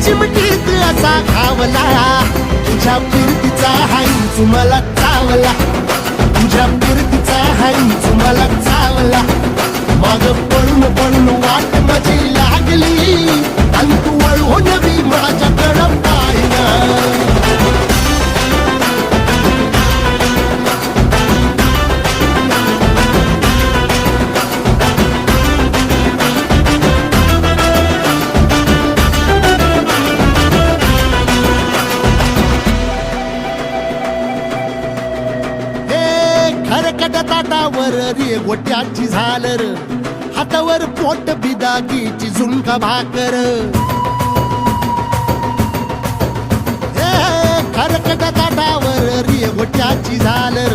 चिमटीत असा खावला, तुझ्या फिरतीचा हाईच मला चावला, तुझ्या फिरतीचा हाईच मला चावला. माग पळून पळून वाट माझी लागली, आणि तू वळून बी माझ्याकडं पाहिना. खरकट ताटावर रे गोट्याची झालर, हातावर पोट बिदागीची झुणका भाकर. खरकट ताटावर रे गोट्याची झालर,